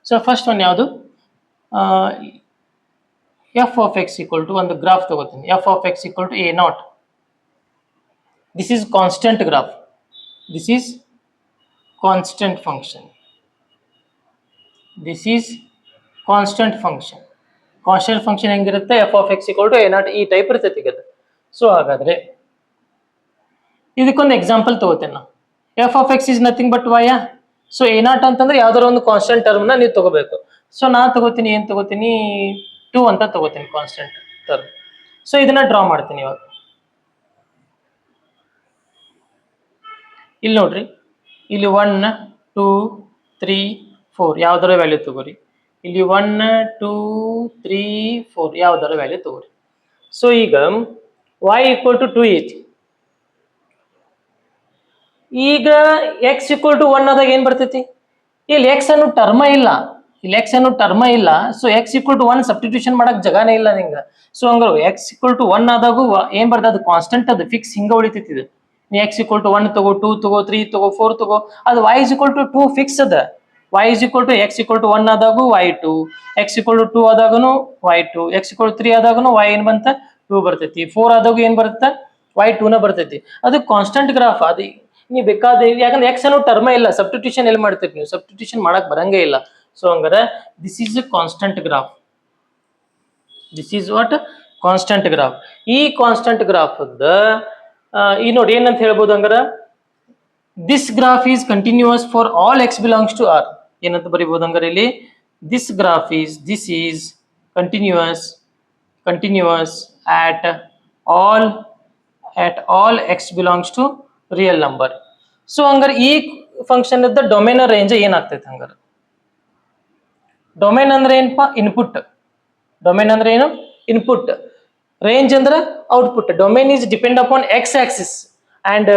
So first one ಯಾವುದು, f of x equal to ಒಂದು graph ತಗೋತೀನಿ. F of x equal to a naught. This is constant graph. This is constant function. This is constant function. Constant function ಹೆಂಗಿರುತ್ತೆ, f of x equal to a naught ಈ type ಇರ್ತೈತಿ ಈಗ. So ಹಾಗಾದ್ರೆ ಇದಕ್ಕೊಂದು example ತಗೋತೇನೆ ನಾವು. F of x is nothing but y. So a naught ಅಂತಂದ್ರೆ ಯಾವ್ದಾರ ಒಂದು ಕಾನ್ಸ್ಟೆಂಟ್ ಟರ್ಮ್ನ ನೀವು ತಗೋಬೇಕು. ಸೊ ನಾ ತಗೋತೀನಿ, ಏನ್ ತಗೋತೀನಿ, 2 ಅಂತ ತಗೋತೀನಿ ಕಾನ್ಸ್ಟೆಂಟ್ ಟರ್ಮ್. ಸೊ ಇದನ್ನ ಡ್ರಾ ಮಾಡ್ತೀನಿ ಇವಾಗ. ಇಲ್ಲಿ ನೋಡ್ರಿ, ಇಲ್ಲಿ 1 2 3 4 ಯಾವ್ದಾರ ವ್ಯಾಲ್ಯೂ ತಗೋರಿ. ಇಲ್ಲಿ 1 2 3 4 ಯಾವ್ದಾರ ವ್ಯಾಲ್ಯೂ ತಗೋರಿ. ಸೊ ಈಗ y ಈಕ್ವಲ್ ಟು 2 ಐತಿ. ಈಗ ಎಕ್ಸ್ ಈಕ್ವಲ್ ಟು 1 ಆದಾಗ ಏನ್ ಬರ್ತೈತಿ, ಇಲ್ಲಿ ಎಕ್ಸ್ ಅನ್ನೋ ಟರ್ಮ ಇಲ್ಲ. ಇಲ್ಲಿ ಎಕ್ಸ್ ಅನ್ನೋ ಟರ್ಮ ಇಲ್ಲ. So x equal to 1 substitution ಮಾಡಕ್ ಜಗಾನೇ ಇಲ್ಲ ನಿಂಗ. ಸೊ ಹಂಗಾರೆ ಎಕ್ಸ್ ಈಕ್ವಲ್ ಟು 1 ಆದಾಗೂ ಏನ್ ಬರ್ತದೆ, ಅದು ಕಾನ್ಸ್ಟೆಂಟ್, ಅದು ಫಿಕ್ಸ್ ಹಿಂಗ ಉಳಿತೈತಿ. ಇದು ನೀ ಎಕ್ಸ್ ಈಕ್ವಲ್ ಟು 1 ತಗೋ, 2 ತಗೋ, 3 ತಗೋ, 4 ತಗೋ, ಅದು y is equal to 2 fix ಅದ. y is equal to x equal to 1 ಆದಾಗೂ y2, ಎಕ್ಸ್ ಈಕ್ವಲ್ ಟು 2 ಆದಾಗನು y2, ಎಕ್ಸ್ ಈಕ್ವಲ್ ಟು 3 ಆದಾಗನು y ಏನ್ ಬಂತ 2 ಬರ್ತೈತಿ. 4 ಆದಾಗೂ ಏನ್ ಬರುತ್ತೆ, y2 ನ ಬರ್ತೈತಿ. ಅದು ಕಾನ್ಸ್ಟೆಂಟ್ ಗ್ರಾಫ್. ಅದು ನೀವು ಬೇಕಾದ, ಯಾಕಂದ್ರೆ ಎಕ್ಸ್ ಅನ್ನೋ ಟರ್ಮ ಇಲ್ಲ, ಸಬ್ಸ್ಟಿಟ್ಯೂಷನ್ ಎಲ್ಲಿ ಮಾಡ್ತೀರಿ ನೀವು, ಸಬ್ಸ್ಟಿಟ್ಯೂಷನ್ ಮಾಡಕ್ ಬರಂಗೇ ಇಲ್ಲ. ಸೊ ಹಂಗಾರೆ this is a constant graph. This is what, constant graph. ಈ ಕಾನ್ಸ್ಟೆಂಟ್ ಗ್ರಾಫ್ ಈ ನೋಡಿ ಏನಂತ ಹೇಳ್ಬೋದು ಹಂಗಾರ, this graph is continuous for all x belongs to R. ಏನಂತ ಬರೀಬಹುದು ಹಂಗಾರೆ ಇಲ್ಲಿ, this graph is, this is continuous at all x belongs to real number. So ಹಂಗಾರೆ ಈ ಫಂಕ್ಷನ್ ಇದ್ದ ಡೊಮೇನ್ ರೇಂಜ್ ಏನಾಗ್ತೈತೆ ಹಂಗಾರೆ, ಡೊಮೇನ್ ಅಂದ್ರೆ ಏನಪ್ಪಾ, ಇನ್ಪುಟ್. ಡೊಮೇನ್ ಅಂದ್ರೆ ಏನು, ಇನ್ಪುಟ್. ರೇಂಜ್ ಅಂದ್ರೆ output. Domain is depend upon x axis and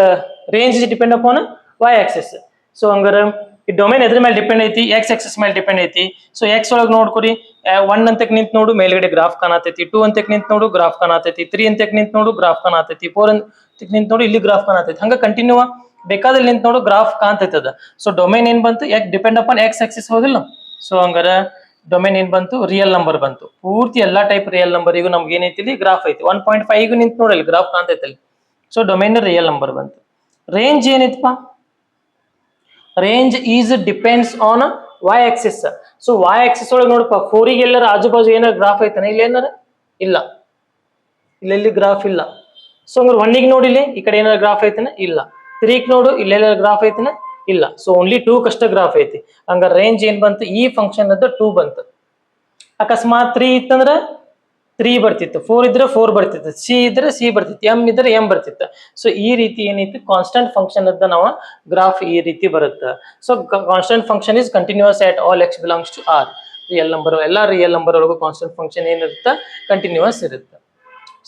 range is depend upon y axis. So ಹಂಗಾರೆ ಈ ಡೊಮೇನ್ ಎದ್ರ ಮೇಲೆ ಡಿಪೆಂಡ್ ಐತಿ, ಎಕ್ಸ್ ಆಕ್ಸಿಸ್ ಮೇಲೆ ಡಿಪೆಂಡ್ ಐತಿ. ಸೊ ಎಕ್ಸ್ ಒಳಗೆ ನೋಡ್ಕೊರಿ, 1 ಅಂತಕ್ ನಿಂತ ನೋಡು ಮೇಲ್ಗಡೆ ಗ್ರಾಫ್ ಕಾಣತೈತಿ, 2 ಅಂತಕ್ ನಿಂತ ನೋಡು ಗ್ರಾಫ್ ಕಾಣತೈತಿ, 3 ಅಂತಕ್ ನಿಂತ ನೋಡು ಗ್ರಾಫ್ ಕಾಣತೈತಿ, 4 ಅಂತಕ್ ನಿಂತ ನೋಡು ಇಲ್ಲಿ ಗ್ರಾಫ್ ಕಾಣತೈತಿ. ಹಂಗ ಕಂಟಿನ್ಯೂ ಬೇಕಾದಲ್ಲಿ ನಿಂತ ನೋಡು ಗ್ರಾಫ್ ಕಾಣ್ತೈತಿ ಅದ. ಸೊ ಡೊಮೇನ್ ಏನ್ ಬಂತು, ಡಿಪೆಂಡ್ ಅಪಾನ್ ಎಕ್ಸ್ ಆಕ್ಸಿಸ್, ಹೌದಿಲ್ಲ. ಸೊ ಹಂಗಾರ ಡೊಮೇನ್ ಏನ್ ಬಂತು, ರಿಯಲ್ ನಂಬರ್ ಬಂತು. ಪೂರ್ತಿ ಎಲ್ಲಾ ಟೈಪ್ ರಿಯಲ್ ನಂಬರ್ ಈಗ ನಮ್ಗೆ ಏನೈತಿ, ಗ್ರಾಫ್ ಐತಿ. 1.5 ನಿಂತ ನೋಡಲ್ಲಿ ಗ್ರಾಫ್ ಕಾಣ್ತೈತಿ ಅಲ್ಲಿ. ಸೊ ಡೊಮೇನ್ ರಿಯಲ್ ನಂಬರ್ ಬಂತು. ರೇಂಜ್ ಏನೈತಪ್ಪ, range is depends on y axis. So y axis ಒಳಗೆ ನೋಡಪ್ಪ, 4 ಗೆ ಎಲ್ಲರ ಆಜು ಬಾಜು ಏನಾರ ಗ್ರಾಫ್ ಐತಾನೆ, ಇಲ್ಲಿ ಏನಾರ ಇಲ್ಲ, ಇಲ್ಲೆಲ್ಲಿ ಗ್ರಾಫ್ ಇಲ್ಲ. ಸೊ ಹಂಗಾರೆ 1 ಗೆ ನೋಡಿ, ಇಲ್ಲಿ ಈ ಕಡೆ ಏನಾರ ಗ್ರಾಫ್ ಐತಾನೆ, ಇಲ್ಲ. 3 ಗೆ ನೋಡು, ಇಲ್ಲೆಲ್ಲ ಗ್ರಾಫ್ ಐತಾನೆ, ಇಲ್ಲ. ಸೊ ಓನ್ಲಿ 2 ಕಷ್ಟ ಗ್ರಾಫ್ ಐತಿ. ಹಂಗಾರೆ ರೇಂಜ್ ಏನ್ ಬಂತು, ಈ ಫಂಕ್ಷನ್ ಅದ 2 ಬಂತು. ಅಕಸ್ಮಾತ್ 3 ಇತ್ತಂದ್ರ 3 ಬರ್ತಿತ್ತು, 4 ಇದ್ರೆ 4 ಬರ್ತಿತ್ತು, ಸಿ ಇದ್ರೆ ಸಿ ಬರ್ತಿತ್ತು, ಎಂ ಇದ್ರೆ ಎಂ ಬರ್ತಿತ್ತು. ಸೊ ಈ ರೀತಿ ಏನೈತಿ, ಕಾನ್ಸ್ಟೆಂಟ್ ಫಂಕ್ಷನ್ ಅದ ನಾವು ಗ್ರಾಫ್ ಈ ರೀತಿ ಬರುತ್ತೆ. So constant function is continuous at all x belongs to R. Real number, ಎಲ್ಲ ರಿಯಲ್ ನಂಬರ್ ಒಳಗೂ ಕಾನ್ಸ್ಟೆಂಟ್ ಫಂಕ್ಷನ್ ಏನಿರುತ್ತೆ, ಕಂಟಿನ್ಯೂಸ್ ಇರುತ್ತೆ.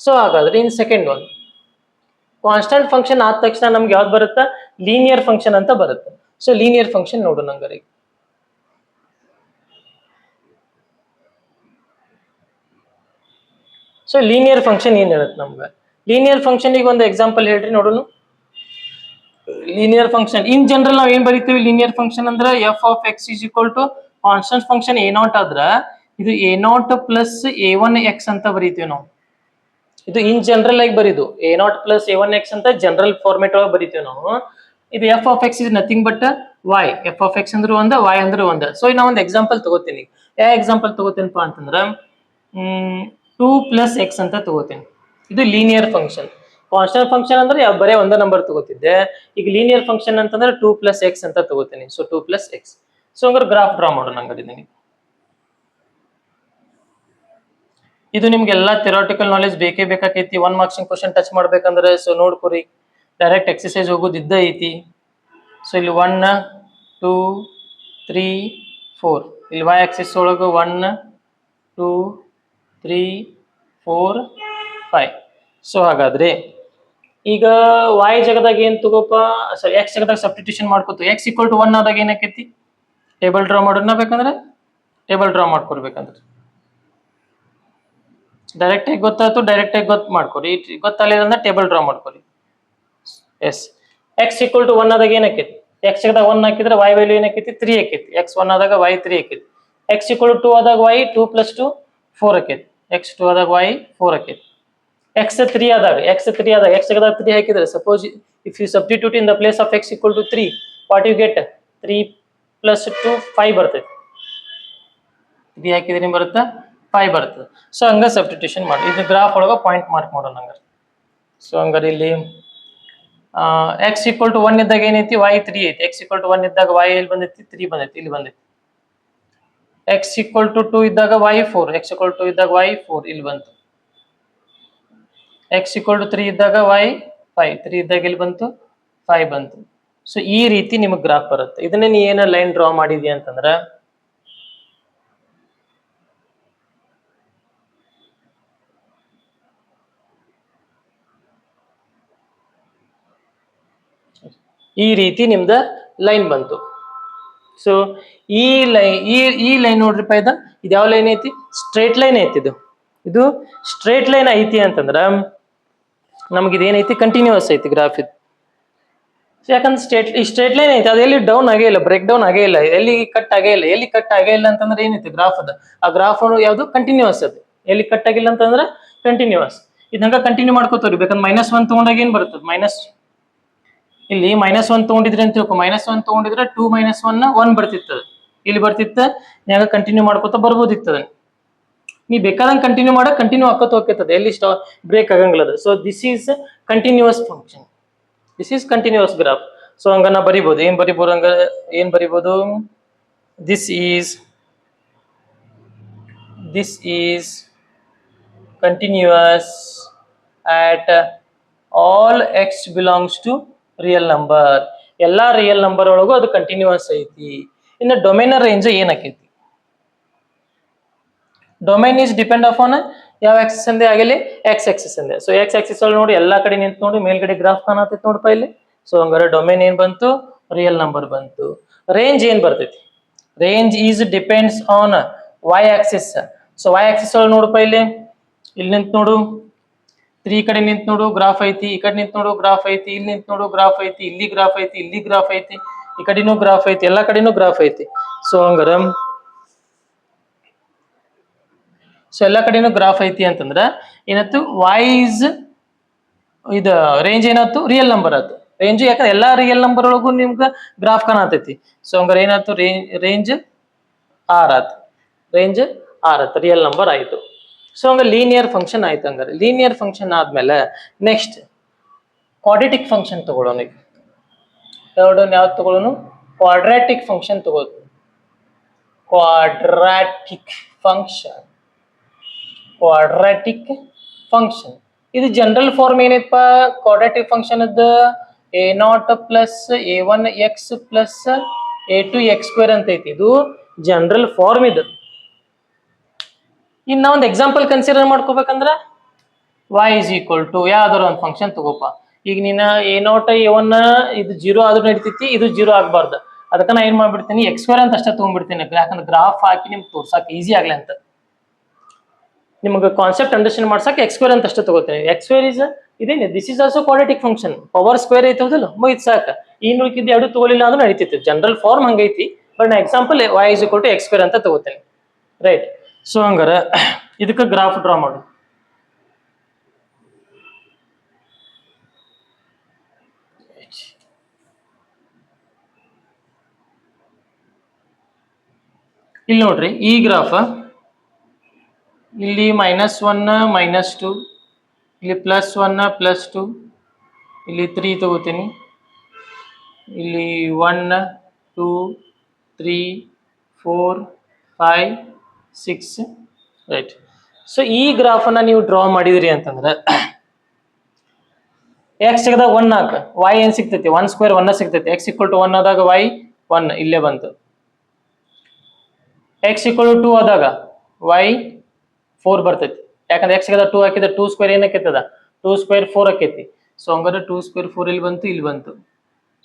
ಸೊ ಹಾಗಾದ್ರೆ in second one, constant function ಆದ ತಕ್ಷಣ ನಮ್ಗೆ ಯಾವ್ದು ಬರುತ್ತೆ, ಲೀನಿಯರ್ ಫಂಕ್ಷನ್ ಅಂತ ಬರುತ್ತೆ. ಸೊ ಲೀನಿಯರ್ ಫಂಕ್ಷನ್ ನೋಡು ನಂಗರಿ. ಸೊ ಲೀನಿಯರ್ ಫಂಕ್ಷನ್ ಏನ್ ಹೇಳುತ್ತೆ ನಮ್ಗೆ, ಲೀನಿಯರ್ ಫಂಕ್ಷನ್ ಈಗ ಒಂದು ಎಕ್ಸಾಂಪಲ್ ಹೇಳ್ರಿ ನೋಡೋಣ. ಲೀನಿಯರ್ ಫಂಕ್ಷನ್ ಇನ್ ಜನರಲ್ ನಾವ್ ಏನ್ ಬರೀತೀವಿ, ಲೀನಿಯರ್ ಫಂಕ್ಷನ್ ಅಂದ್ರೆ f of x is equal to constant function a not ಆದ್ರ ಇದು A naught plus a1 x ಅಂತ ಬರೀತೀವಿ ನಾವು. ಇದು ಇನ್ ಜನರಲ್ ಆಗಿ ಬರೀದು a naught plus a1 x ಅಂತ ಜನರಲ್ ಫಾರ್ಮೆಟ್ ಒಳಗೆ ಬರೀತೀವಿ ನಾವು. ಇದು f of x is nothing but y. F of x ಅಂದ್ರೆ ಒಂದ, ವೈ ಅಂದ್ರೆ ಒಂದ. ಸೊ ನಾ ಒಂದು ಎಕ್ಸಾಂಪಲ್ ತಗೋತೀನಿ. ಯಾವ ಎಕ್ಸಾಂಪಲ್ ತಗೋತೀನಪ್ಪ ಅಂತಂದ್ರ 2 ಪ್ಲಸ್ ಎಕ್ಸ್ ಅಂತ ತಗೋತೀನಿ. ಇದು ಲೀನಿಯರ್ ಫಂಕ್ಷನ್. ಕಾನ್ಸ್ಟೆಂಟ್ ಫಂಕ್ಷನ್ ಅಂದ್ರೆ ಬರೇ ಒಂದ ನಂಬರ್ ತಗೋತಿದ್ದೆ. ಈಗ ಲೀನಿಯರ್ ಫಂಕ್ಷನ್ ಅಂತಂದ್ರೆ 2 ಪ್ಲಸ್ ಎಕ್ಸ್ ಅಂತ ತಗೋತೀನಿ. So 2 plus X. ಸೊ ಹಂಗಾರೆ ಗ್ರಾಫ್ ಡ್ರಾ ಮಾಡೋಣ ಹಂಗಾರೆ. ಇದು ನಿಮ್ಗೆಲ್ಲ ಥಿಯರಾಟಿಕಲ್ ನಾಲೆಜ್ ಬೇಕೇ ಬೇಕಾಕೈತಿ. 1 ಮಾರ್ಕ್ಸಿಂಗ್ ಕ್ವಶನ್ ಟಚ್ ಮಾಡ್ಬೇಕಂದ್ರೆ ಸೊ ನೋಡ್ಕೊರಿ, ಡೈರೆಕ್ಟ್ ಎಕ್ಸರ್ಸೈಸ್ ಹೋಗೋದು ಇದ್ದ ಐತಿ. ಸೊ ಇಲ್ಲಿ 1 2 3 4 ಇಲ್ಲಿ ವೈ ಆಕ್ಸಿಸ್ ಒಳಗೆ 1 2 3 4 5. ಸೊ ಹಾಗಾದ್ರೆ ಈಗ ವೈ ಜಗದಾಗ ಏನ್ ತಗೋಪ, ಸಾರಿ ಎಕ್ಸ್ ಜಗದಾಗ ಸಬ್ಸ್ಟಿಟ್ಯೂಷನ್ ಮಾಡ್ಕೋತು. ಎಕ್ಸ್ ಈಕ್ವಲ್ ಟು 1 ಆದಾಗ ಏನಾಕೈತಿ, ಟೇಬಲ್ ಡ್ರಾ ಮಾಡೋಣ. ಬೇಕಂದ್ರೆ ಟೇಬಲ್ ಡ್ರಾ ಮಾಡ್ಕೊಡ್ಬೇಕಂದ್ರೆ ಡೈರೆಕ್ಟ್ ಆಗಿ ಗೊತ್ತಾಯ್ತು, ಡೈರೆಕ್ಟ್ ಆಗಿ ಮಾಡ್ಕೊರಿ. ಗೊತ್ತಾಗಲಿಲ್ಲ ಅಂದ್ರೆ ಟೇಬಲ್ ಡ್ರಾ ಮಾಡ್ಕೊರಿ. ಎಸ್, ಎಕ್ಸ್ ಈಕ್ವಲ್ ಟು 1 ಆದಾಗ ಏನಾಕೈತಿ, ಎಕ್ಸ್ ಜಗದಾಗ 1 ಹಾಕಿದ್ರೆ ವೈ ವ್ಯಾಲ್ಯೂ ಏನಾಕೈತಿ 3 ಆಕೈತಿ. ಎಕ್ಸ್ 1 ಆದಾಗ ವೈ 3 ಆಕೈತಿ. ಎಕ್ಸ್ ಈಕ್ವಲ್ ಟು 2 ಆದಾಗ y 2 + 2 4 ಆಕೈತಿ. ಎಕ್ಸ್ 2 ಆದಾಗ y 4 ಆಕೈತಿ. ಎಕ್ಸ್ 3 ಆದಾಗ ಎಕ್ಸ್ ಗೆ 3 ಹಾಕಿದ್ರೆ suppose if you substitute in the place of x equal to 3 what you get 3 + 2 5 ಬರ್ತೈತಿ. 3 ಹಾಕಿದ್ರೆ ನಿಮ್ಗೆ ಬರುತ್ತಾ 5 ಬರ್ತದೆ. ಸೊ ಹಂಗ ಸಬ್ಸ್ಟಿಟ್ಯೂಷನ್ ಮಾಡಿ. ಇದು ಗ್ರಾಫ್ ಒಳಗೆ ಪಾಯಿಂಟ್ ಮಾರ್ಕ್ ಮಾಡೋಣ ಹಂಗಾರೆ. ಸೊ ಹಂಗಾರೆ ಇಲ್ಲಿ ಎಕ್ಸ್ ಈಕ್ವಲ್ ಟು 1 ಇದ್ದಾಗ ಏನೈತಿ y 3 ಐತಿ. ಎಕ್ಸ್ ಈಕ್ವಲ್ ಟು 1 ಇದ್ದಾಗ y ಎಲ್ಲಿ ಬಂದೈತಿ 3 ಬಂದೈತಿ, ಇಲ್ಲಿ ಬಂದೈತಿ. ಎಕ್ಸ್ ಈಕ್ವಲ್ ಟು 2 ಇದ್ದಾಗ y 4, ಎಕ್ಸ್ ಈಕ್ವಲ್ ಟು ಇದ್ದಾಗ y 4 ಇಲ್ಲಿ ಬಂತು. ಎಕ್ಸ್ ಈಕ್ವಲ್ ಟು 3 ಇದ್ದಾಗ y 5, 3 ಇದ್ದಾಗ ಇಲ್ಲಿ ಬಂತು 5 ಬಂತು. ಸೊ ಈ ರೀತಿ ನಿಮಗೆ ಗ್ರಾಫ್ ಬರುತ್ತೆ. ಇದನ್ನೇ ನೀ ಏನ ಲೈನ್ ಡ್ರಾ ಮಾಡಿದ್ಯಾ ಅಂತಂದ್ರ ಈ ರೀತಿ ನಿಮ್ದ ಲೈನ್ ಬಂತು. ಸೊ ಈ ಲೈನ್ ನೋಡ್ರಿಪ್ಪ, ಇದು ಯಾವ ಲೈನ್ ಐತಿ? ಸ್ಟ್ರೇಟ್ ಲೈನ್ ಐತಿ. ಇದು ಸ್ಟ್ರೇಟ್ ಲೈನ್ ಐತಿ ಅಂತಂದ್ರ ನಮ್ಗೆ ಇದೇನೈತಿ ಕಂಟಿನ್ಯೂಸ್ ಐತಿ ಗ್ರಾಫ್ ಇದು. ಯಾಕಂದ್ರೆ ಸ್ಟ್ರೇಟ್ ಲೈನ್ ಐತಿ, ಅದು ಎಲ್ಲಿ ಡೌನ್ ಆಗೇ ಇಲ್ಲ, ಬ್ರೇಕ್ ಡೌನ್ ಆಗೇ ಇಲ್ಲ, ಎಲ್ಲಿ ಕಟ್ ಆಗೇ ಇಲ್ಲ. ಎಲ್ಲಿ ಕಟ್ ಆಗೇ ಇಲ್ಲ ಅಂತಂದ್ರೆ ಏನೈತಿ ಗ್ರಾಫ್ ಅದ, ಆ ಗ್ರಾಫ್ ಯಾವ್ದು ಕಂಟಿನ್ಯೂಸ್ ಅದು. ಎಲ್ಲಿ ಕಟ್ ಆಗಿಲ್ಲ ಅಂತಂದ್ರೆ ಕಂಟಿನ್ಯೂಸ್. ಇದಂಗ ಕಂಟಿನ್ಯೂ ಮಾಡ್ಕೋತೀವಿ. ಬೇಕಂದ್ರೆ -1 ತಗೊಂಡಾಗ ಏನ್ ಬರ್ತದೆ ಇಲ್ಲಿ -1 ತಗೊಂಡಿದ್ರೆ ಅಂತ ತಿಳ್ಕೊ. -1 ತಗೊಂಡಿದ್ರೆ 2 - 1 1 ಬರ್ತಿತ್ತು, ಇಲ್ಲಿ ಬರ್ತಿತ್ತ. ನೀಗ ಕಂಟಿನ್ಯೂ ಮಾಡ್ಕೋತಾ ಬರ್ಬೋದಿತ್ತದ. ನೀ ಬೇಕಾದಂಗೆ ಕಂಟಿನ್ಯೂ ಹಾಕೋತ ಹೋಗ್ತದೆ, ಎಲ್ಲಿ ಬ್ರೇಕ್ ಆಗಂಗಿಲ್ಲ. So this is continuous function, this is continuous graph. So ಹಂಗ ನಾ ಬರಿಬಹುದು. ಏನ್ ಬರಿಬಹುದು? This is continuous at all x belongs to real number. ಎಲ್ಲಾ ರಿಯಲ್ ನಂಬರ್ ಒಳಗೂ ಅದು ಕಂಟಿನ್ಯೂಸ್ ಐತಿ. ಇನ್ನು ಡೊಮೇನ್ ರೇಂಜ್ ಏನಾಕೈತಿ? ಡೊಮೇನ್ ಈಸ್ ಡಿಪೆಂಡ್ ಅಪಾನ್ ಯಾವ ಆಕ್ಸಿಸ್ ಅಂದೆ ಆಗಲಿ, ಎಕ್ಸ್ ಆಕ್ಸಿಸ್ ಅಂದೆ. ಸೊ ಎಕ್ಸ್ ಆಕ್ಸಿಸ್ ಅಲ್ಲಿ ನೋಡಿ ಎಲ್ಲಾ ಕಡೆ ನಿಂತು ನೋಡಿ ಮೇಲ್ಗಡೆ ಗ್ರಾಫ್ ಕಾಣತೈತಿ ನೋಡಪ್ಪ ಇಲ್ಲಿ. ಸೊ ಹಂಗಾರೆ ಡೊಮೇನ್ ಏನ್ ಬಂತು? ರಿಯಲ್ ನಂಬರ್ ಬಂತು. ರೇಂಜ್ ಏನ್ ಬರ್ತೈತಿ? Range is depends on y axis. So y axis ಒಳಗೆ ನೋಡಪ್ಪ ಇಲ್ಲಿ ನಿಂತು ನೋಡು, 3 ಕಡೆ ನಿಂತು ನೋಡು ಗ್ರಾಫ್ ಐತಿ, ಈ ಕಡೆ ನಿಂತು ನೋಡು ಗ್ರಾಫ್ ಐತಿ, ಇಲ್ಲಿ ನಿಂತು ನೋಡು ಗ್ರಾಫ್ ಐತಿ, ಇಲ್ಲಿ ಗ್ರಾಫ್ ಐತಿ, ಇಲ್ಲಿ ಗ್ರಾಫ್ ಐತಿ, ಈ ಕಡೆನೂ ಗ್ರಾಫ್ ಐತಿ, ಎಲ್ಲಾ ಕಡೆನೂ ಗ್ರಾಫ್ ಐತಿ. ಸೊ ಹಂಗಾರ ಎಲ್ಲಾ ಕಡೆನೂ ಗ್ರಾಫ್ ಐತಿ ಅಂತಂದ್ರ ಏನಾಯ್ತು? ವಾಯ್ಸ್ ಇದು ರೇಂಜ್ ಏನಾಯ್ತು? ರಿಯಲ್ ನಂಬರ್ ಆಯ್ತು ರೇಂಜ್. ಯಾಕಂದ್ರೆ ಎಲ್ಲಾ ರಿಯಲ್ ನಂಬರ್ ಒಳಗೂ ನಿಮ್ಗೆ ಗ್ರಾಫ್ ಕಾಣತೈತಿ. ಸೊ ಹಂಗಾರೆ ಏನಾಯ್ತು? ರೇಂಜ್ ಆರ್ ಆಯ್ತು, ರೇಂಜ್ ಆರ್ ಆಯ್ತು, ರಿಯಲ್ ನಂಬರ್ ಆಯ್ತು. ಸೊ ಹಂಗ ಲೀನಿಯರ್ ಫಂಕ್ಷನ್ ಆಯ್ತು. ಹಂಗಾರೆ ಲೀನಿಯರ್ ಫಂಕ್ಷನ್ ಆದ್ಮೇಲೆ ನೆಕ್ಸ್ಟ್ ಕ್ವಾಡ್ರಾಟಿಕ್ ಫಂಕ್ಷನ್ ತಗೊಳ್ಳೋಣ. ಈಗ ಯಾವ್ದು ತಗೊಳ್ಳೋಣ? ಕ್ವಾಡ್ರಾಟಿಕ್ ಫಂಕ್ಷನ್ ತಗೋದು. ಕ್ವಾಡ್ರಾಟಿಕ್ ಫಂಕ್ಷನ್ ಇದು ಜನರಲ್ ಫಾರ್ಮ್ ಏನೈತಪ್ಪ? Quadratic function a0 + a1x + a2x² ಅಂತ ಐತಿ. ಇದು ಜನರಲ್ ಫಾರ್ಮ್. ಇದು ಇನ್ನು ಒಂದು ಎಕ್ಸಾಂಪಲ್ ಕನ್ಸಿಡರ್ ಮಾಡ್ಕೋಬೇಕಂದ್ರ y = ಯಾವ್ದಾರ ಒಂದು ಫಂಕ್ಷನ್ ತಗೋಪ. ಈಗ ನೀನ a0 a1 ಇದು 0 ಆದ್ರೂ ನಡಿತೈತಿ, ಇದು 0 ಆಗ್ಬಾರ್ದು. ಅದಕ್ಕೆ ನಾ ಏನ್ ಮಾಡ್ಬಿಡ್ತೀನಿ, x² ಅಂತ ಅಷ್ಟೇ ತಗೊಂಡ್ಬಿಡ್ತೀನಿ. ಯಾಕಂದ್ರೆ ಗ್ರಾಫ್ ಹಾಕಿ ನಿಮ್ಗೆ ತೋರ್ಸಾಕ ಈಸಿ ಆಗ್ಲಿ ಅಂತ, ನಿಮ್ಗೆ ಕಾನ್ಸೆಪ್ಟ್ ಅಂಡರ್ಸ್ಟ್ಯಾಂಡ್ ಮಾಡ್ಸಕ್ಕೆ x² ಅಂತ ಅಷ್ಟೇ ತಗೋತೀನಿ. x² ಇದೇನೆ, this is also quadratic function. Power square ಐತೆ ಹೌದಲ್ಲ, ಮುಗಿತ್ ಸಾಕ. ಇನ್ನು ಉಳಿಕಿದ್ದು ಎರಡು ತಗೊಳಿಲ್ಲ ಅಂದ್ರೆ ನಡೀತೈತಿ. ಜನರಲ್ ಫಾರ್ಮ್ ಹಂಗೈತಿ. ಬಟ್ ನಾ ಎಕ್ಸಾಂಪಲ್ y = x² ಅಂತ ತಗೋತೀನಿ, ರೈಟ್? ಸೊ ಹಂಗಾರ ಇದಕ್ಕೆ ಗ್ರಾಫ್ ಡ್ರಾ ಮಾಡು. ಇಲ್ಲಿ ನೋಡ್ರಿ, ಈ ಗ್ರಾಫ್ ಇಲ್ಲಿ -1 -2, ಇಲ್ಲಿ +1 +2, ಇಲ್ಲಿ 3 ತಗೋತೀನಿ, ಇಲ್ಲಿ 1 2 3 4 5 6, ರೈಟ್? ಸೊ ಈ ಗ್ರಾಫ್ ಅನ್ನ ನೀವು ಡ್ರಾ ಮಾಡಿದ್ರಿ ಅಂತಂದ್ರೆ x ತೆಗೆದಾಗ 1 ಹಾಕ, y ಏನ್ ಸಿಗ್ತೈತಿ? 1² 1 ಸಿಗ್ತೈತಿ. x = 1 ಆದಾಗ y 1 ಇಲ್ಲೇ ಬಂತು. x = 2 ಆದಾಗ y 4 ಬರ್ತೈತಿ. ಯಾಕಂದ್ರೆ x ಗೆ 2 ಹಾಕಿದ್ರೆ 2² ಏನಕ್ಕೈತದ? 2² 4 ಆಕೈತಿ. ಸೊ ಹಂಗಾದ್ರೆ 2² 4 ಇಲ್ಲಿ ಬಂತು, ಇಲ್ಲಿ ಬಂತು.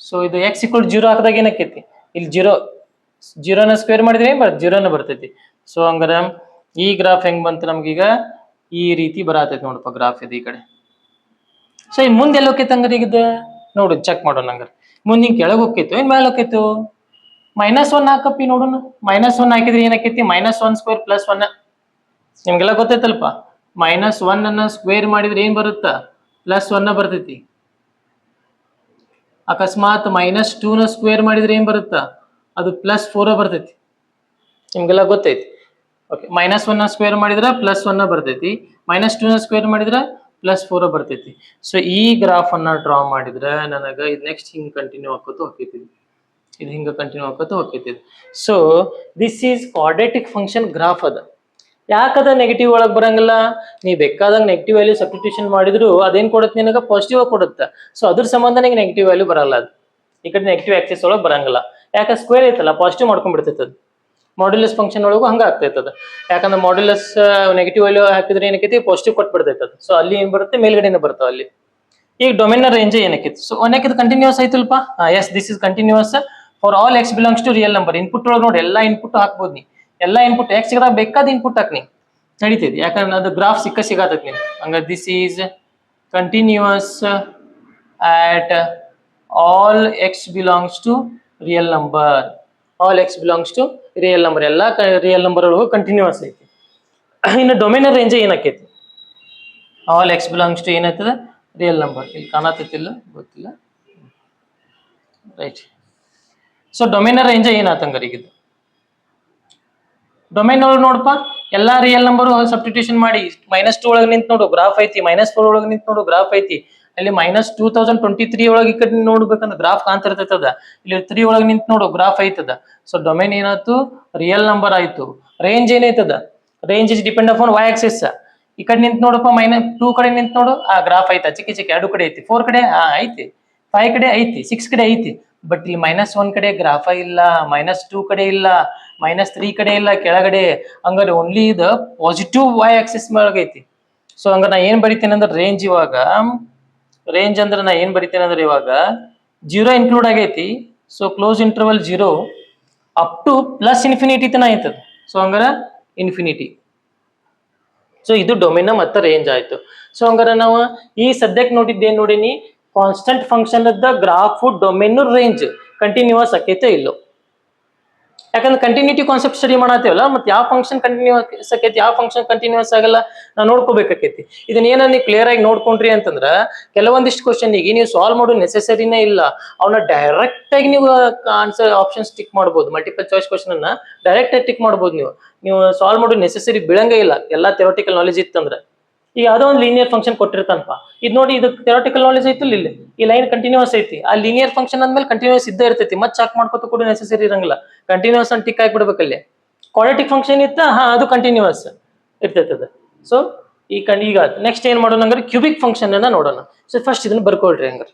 ಸೊ ಇದು x = 0 ಹಾಕಿದಾಗ ಏನಕ್ಕೈತಿ? ಇಲ್ಲಿ 0ನ ಸ್ಕ್ವೇರ್ ಮಾಡಿದ್ರೆ ಏನ್ ಬರ್ತೈತಿ? 0ನ ಬರ್ತೈತಿ. ಸೊ ಹಂಗಾರೆ ಈ ಗ್ರಾಫ್ ಹೆಂಗ್ ಬಂತು ನಮ್ಗೀಗ? ಈ ರೀತಿ ಬರತೈತಿ ನೋಡಪ್ಪ ಗ್ರಾಫ್ ಇದು ಈ ಕಡೆ. ಸೊ ಈ ಮುಂದೆ ಎಲ್ಲ ಹೋಕೈತೆ ಹಂಗಾರೆ? ಈಗ ನೋಡು, ಚೆಕ್ ಮಾಡೋಣ. ಹಂಗಾರೆ ಮುಂದೆ ಕೆಳಗೆ ಹೋಗ್ತೈತು ಏನ್ ಮೇಲೆ ಹೋಗ್ತೈತು? -1 ಹಾಕಪ್ಪಿ ನೋಡೋಣ. -1 ಹಾಕಿದ್ರೆ ಏನಾಕೈತಿ? -1 ಸ್ಕ್ವೇರ್ ಪ್ಲಸ್ 1. ನಿಮ್ಗೆಲ್ಲ ಗೊತ್ತೈತಲ್ಪ, -1 ಅನ್ನ ಸ್ಕ್ವೇರ್ ಮಾಡಿದ್ರೆ ಏನ್ ಬರುತ್ತಾ? +1 ಬರ್ತೈತಿ. ಅಕಸ್ಮಾತ್ -2 ನ ಸ್ಕ್ವೇರ್ ಮಾಡಿದ್ರೆ ಏನ್ ಬರುತ್ತಾ? ಅದು +4 ಬರ್ತೈತಿ. ನಿಮ್ಗೆಲ್ಲ ಗೊತ್ತೈತಿ. ಓಕೆ, -1 ನ ಸ್ಕ್ವೇರ್ ಮಾಡಿದ್ರೆ +1 ಬರ್ತೈತಿ, -2 ನ ಸ್ಕ್ವೇರ್ ಮಾಡಿದ್ರೆ +4 ಬರ್ತೈತಿ. ಸೊ ಈ ಗ್ರಾಫ್ ಅನ್ನ ಡ್ರಾ ಮಾಡಿದ್ರೆ ನನಗ ಇದು ನೆಕ್ಸ್ಟ್ ಹಿಂಗ್ ಕಂಟಿನ್ಯೂ ಆಕೋತ ಹೋಗ್ತೈತಿ. ಇದು ಹಿಂಗ ಕಂಟಿನ್ಯೂ ಆಕೋತ ಹೋಗ್ತೈತಿ. So this is quadratic function graph ಅದ. ಯಾಕದ ನೆಗೆಟಿವ್ ಒಳಗೆ ಬರಂಗಿಲ್ಲ? ನೀ ಬೇಕಾದಂಗ ನೆಗೆಟಿವ್ ವ್ಯಾಲ್ಯೂ ಸಬ್ಸ್ಟಿಟ್ಯೂಷನ್ ಮಾಡಿದ್ರು ಅದೇನ್ ಕೊಡುತ್ತೆ? ನಿನಗ ಪಾಸಿಟಿವ್ ಕೊಡುತ್ತೆ. ಸೊ ಅದ್ರ ಸಂಬಂಧ ನಿಂಗೆ ನೆಗೆಟಿವ್ ವ್ಯಾಲ್ಯೂ ಬರಲ್ಲ. ಅದು ಈ ಕಡೆ ನೆಗೆಟಿವ್ ಆಕ್ಸಿಸ್ ಒಳಗೆ ಬರಂಗಿಲ್ಲ. ಯಾಕೆ? ಸ್ಕ್ವೇರ್ ಐತಲ್ಲ, ಪಾಸಿಟಿವ್ ಮಾಡ್ಕೊಂಡ್ಬಿಡ್ತೈತೆ ಅದು. ಮಾಡ್ಯುಲಸ್ ಫಂಕ್ಷನ್ ಒಳಗೂ ಹಂಗ ಆಗ್ತೈತದ. ಯಾಕಂದ್ರೆ ಮಾಡ್ಯುಲಸ್ ನೆಗೆಟಿವ್ ವ್ಯಾಲ್ಯೂ ಹಾಕಿದ್ರೆ ಏನಕ್ಕೈತಿ? ಪಾಸಿಟಿವ್ ಕೊಟ್ಬಿಡ್ತೈತೆ ಅದು. ಸೊ ಅಲ್ಲಿ ಏನ್ ಬರುತ್ತೆ? ಮೇಲ್ಗಡೆನೆ ಬರ್ತಾವ ಅಲ್ಲಿ. ಈಗ ಡೊಮೇನ್ ರೇಂಜ್ ಏನಕ್ಕೈತಿ? ಸೊ ಒಂದಕ್ಕೆ ಕಂಟಿನ್ಯೂಸ್ ಐತಲ್ಪ. Yes, this is continuous for all x belongs to real number. Input ಒಳಗೆ ನೋಡಿ, ಎಲ್ಲಾ ಇನ್ಪುಟ್ ಹಾಕ್ಬೋದು ನೀ. ಎಲ್ಲಾ ಇನ್ಪುಟ್ ಎಕ್ಸ್ ಸಿಗದಾಗ ಬೇಕಾದ ಇನ್ಪುಟ್ ಹಾಕ್ನಿ, ನಡೀತೈತಿ. ಯಾಕಂದ್ರೆ ಅದು ಗ್ರಾಫ್ ಸಿಗತೈತಿ ನೀನು. ಹಂಗ this is continuous at all x belongs to real number. All x belongs to real number. ಎಲ್ಲ ರಿಯಲ್ ನಂಬರ್ ಒಳಗೂ ಕಂಟಿನ್ಯೂಸ್ ಐತಿ. ಇನ್ನು ಡೊಮೇನ್ ರೇಂಜ್ ಏನಾಕೈತಿ? ಆಲ್ ಎಕ್ಸ್ ಬಿಲಾಂಗ್ಸ್ ಟು ಏನಾಯ್ತದ? Real number. ಇಲ್ಲಿ ಕಾಣತೈತಿಲ್ಲ, ಗೊತ್ತಿಲ್ಲ, ರೈಟ್. ಸೊ ಡೊಮೇನ್ ರೇಂಜ್ ಏನಾತಂಗಾರ ಈಗ? ಡೊಮೇನ್ ಒಳಗೆ ನೋಡಪ್ಪ, ಎಲ್ಲಾ ರಿಯಲ್ ನಂಬರ್ ಸಬ್ಸ್ಟಿಟ್ಯೂಷನ್ ಮಾಡಿ -2 ಒಳಗೆ ನಿಂತು ನೋಡು ಗ್ರಾಫ್ ಐತಿ, -4 ಒಳಗೆ ನಿಂತು ನೋಡು ಗ್ರಾಫ್ ಐತಿ. ಅಲ್ಲಿ -2023 ಒಳಗೆ ಈ ಕಡೆ ನೋಡ್ಬೇಕಂದ್ರೆ ಗ್ರಾಫ್ ಕಾಣ್ತಿರ್ತೈತದ. ಇಲ್ಲಿ 3 ಒಳಗೆ ನಿಂತು ನೋಡು ಗ್ರಾಫ್ ಐತದ. ಸೊ ಡೊಮೇನ್ ಏನಾಯ್ತು? ರಿಯಲ್ ನಂಬರ್ ಆಯ್ತು. ರೇಂಜ್ ಏನೈತದ? Range is depend upon y axis. ಈ ಕಡೆ ನಿಂತು ನೋಡಪ್ಪ, -2 ಕಡೆ ನಿಂತು ನೋಡು, ಆ ಗ್ರಾಫ್ ಐತಾ? ಚಿಕ್ಕಿ ಚಿಕ್ಕಿ ಎರಡು ಕಡೆ ಐತಿ. 4 ಕಡೆ ಐತಿ, 5 ಕಡೆ ಐತಿ, 6 ಕಡೆ ಐತಿ. ಬಟ್ ಇಲ್ಲಿ -1 ಕಡೆ ಗ್ರಾಫ ಇಲ್ಲ, -2 ಕಡೆ ಇಲ್ಲ, -3 ಕಡೆ ಇಲ್ಲ ಕೆಳಗಡೆ. ಹಂಗಾರೆ ಓನ್ಲಿ ಇದು ಪಾಸಿಟಿವ್ y ಆಕ್ಸಿಸ್ ಒಳಗೈತಿ. ಸೊ ಹಂಗ ನಾ ಏನ್ ಬರಿತೇನೆ ಅಂದ್ರೆ ರೇಂಜ್ ಇವಾಗ ರೇಂಜ್ ಅಂದ್ರೆ ನಾ ಏನ್ ಬರಿತೇನೆ ಅಂದ್ರೆ ಇವಾಗ 0 ಇನ್ಕ್ಲೂಡ್ ಆಗೈತಿ. So close interval 0 up to +∞ ತನ ಐತದ. ಸೊ ಹಂಗಾರ ಇನ್ಫಿನಿಟಿ. ಸೊ ಇದು ಡೊಮೇನ್ ಮತ್ತೆ ರೇಂಜ್ ಆಯ್ತು. ಸೊ ಹಂಗಾರ ನಾವು ಈ ಸದ್ಯಕ್ಕೆ ನೋಡಿದ್ದೇನ್ ನೋಡಿನಿ? Constant function graph domain range continuous ಆಕೈತೆ ಇಲ್ಲೋ? ಯಾಕಂದ್ರೆ ಕಂಟಿನ್ಯೂಟಿ ಕಾನ್ಸೆಪ್ಟ್ ಸ್ಟಡಿ ಮಾಡತ್ತೇವಲ್ಲ, ಮತ್ತೆ ಯಾವ ಫಂಕ್ಷನ್ ಕಂಟಿನ್ಯೂಸ್ ಆಕೈತಿ, ಯಾವ ಫಂಕ್ಷನ್ ಕಂಟಿನ್ಯೂಸ್ ಆಗಲ್ಲ, ನಾವು ನೋಡ್ಕೋಬೇಕಾಕೈತಿ. ಇದನ್ನ ಏನ ನೀವು ಕ್ಲಿಯರ್ ಆಗಿ ನೋಡ್ಕೊಂಡ್ರಿ ಅಂತಂದ್ರ ಕೆಲವೊಂದಿಷ್ಟು ಕ್ವಶನ್ ಗೆ ನೀವು ಸಾಲ್ವ್ ಮಾಡೋ ನೆಸೆಸರಿನೇ ಇಲ್ಲ. ಅವನ್ನ ಡೈರೆಕ್ಟ್ ಆಗಿ ನೀವು ಆನ್ಸರ್ ಆಪ್ಷನ್ಸ್ ಟಿಕ್ ಮಾಡ್ಬೋದು. ಮಲ್ಟಿಪಲ್ ಚಾಯ್ಸ್ ಕ್ವಶನ್ ಅನ್ನ ಡೈರೆಕ್ಟ್ ಆಗಿ ಟಿಕ್ ಮಾಡ್ಬೋದು. ನೀವು ಸಾಲ್ವ್ ಮಾಡೋ ನೆಸೆಸರಿ ಬೀಳಂಗೇ ಇಲ್ಲ, ಎಲ್ಲಾ ಥಿಯರಿಟಿಕಲ್ ನಾಲೆಜ್ ಇತ್ತಂದ್ರೆ. ಈಗ ಯಾವುದೋ ಒಂದು ಲೀನಿಯರ್ ಫಂಕ್ಷನ್ ಕೊಟ್ಟಿರ್ತಾನಪ್ಪ, ಇದು ನೋಡಿ, ಇದು ಥಿಯರಿಟಿಕಲ್ ನಾಲೆಜ್ ಐತಿ, ಇಲ್ಲಿ ಈ ಲೈನ್ ಕಂಟಿನ್ಯೂಸ್ ಐತಿ. ಆ ಲೀನಿಯರ್ ಫಂಕ್ಷನ್ ಅಂದ್ಮೇಲೆ ಕಂಟಿನ್ಯೂಸ್ ಇದ್ದೇ ಇರ್ತೈತಿ, ಮತ್ತೆ ಚೆಕ್ ಮಾಡ್ಕೊತ ಕೂಡ ನೆಸೆಸರಿ ಇರಂಗಿಲ್ಲ. ಕಂಟಿನ್ಯೂಸ್ ಅಂತ ಟಿಕ್ ಹಾಕ್ಬಿಡ್ಬೇಕಲ್ಲಿ. ಕ್ವಾಡ್ರಾಟಿಕ್ ಫಂಕ್ಷನ್ ಇತ್ತ, ಅದು ಕಂಟಿನ್ಯೂಸ್ ಇರ್ತೈತದ. ಸೊ ಈಗ ನೆಕ್ಸ್ಟ್ ಏನ್ ಮಾಡೋಣ ಅಂದ್ರೆ ಕ್ಯೂಬಿಕ್ ಫಂಕ್ಷನ್ ಅನ್ನ ನೋಡೋಣ. ಸೊ ಫಸ್ಟ್ ಇದನ್ನ ಬರ್ಕೊಳ್ರಿ ಹಂಗಾರೆ.